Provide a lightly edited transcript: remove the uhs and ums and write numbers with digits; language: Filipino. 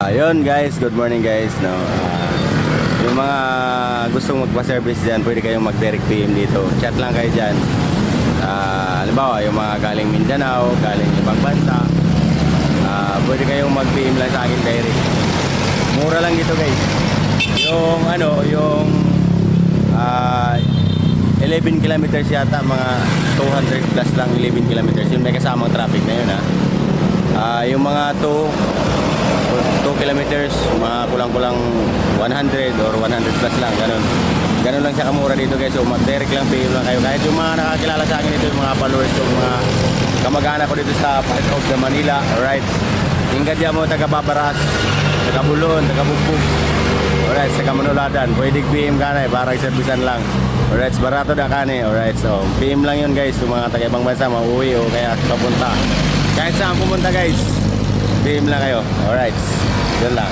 Ayun guys, good morning guys. No, yung mga gustong magpa-service dyan, pwede kayong mag-direct PM dito. Chat lang kayo dyan. Halimbawa, yung mga galing Mindanao, galing ibang bansa, pwede kayong mag-PM lang sa akin direct. Mura lang dito guys. Yung yung 11 kilometers yata, mga 200 plus lang 11 kilometers. Yun may kasamang traffic na yun yung mga 2 kilometers, mga kulang-kulang 100 or 100 plus lang, ganun lang siya kamura dito guys. So mag-direct lang, PM lang kayo. Kahit yung mga nakakilala sa akin dito, yung mga followers ko, mga kamag-anak ko dito sa part of the Manila, alright, hingga diyan mo, taga Babaras, taga Bulon, taga Bugbog, alright, taga Manuladan, pwede PM ka na para servisan lang, alright, barato na ka na, alright. So PM lang yun guys, yung mga taga ibang bansa, mauwi o kaya papunta, kahit saan pumunta guys, PM lang kayo, alright, yun lang.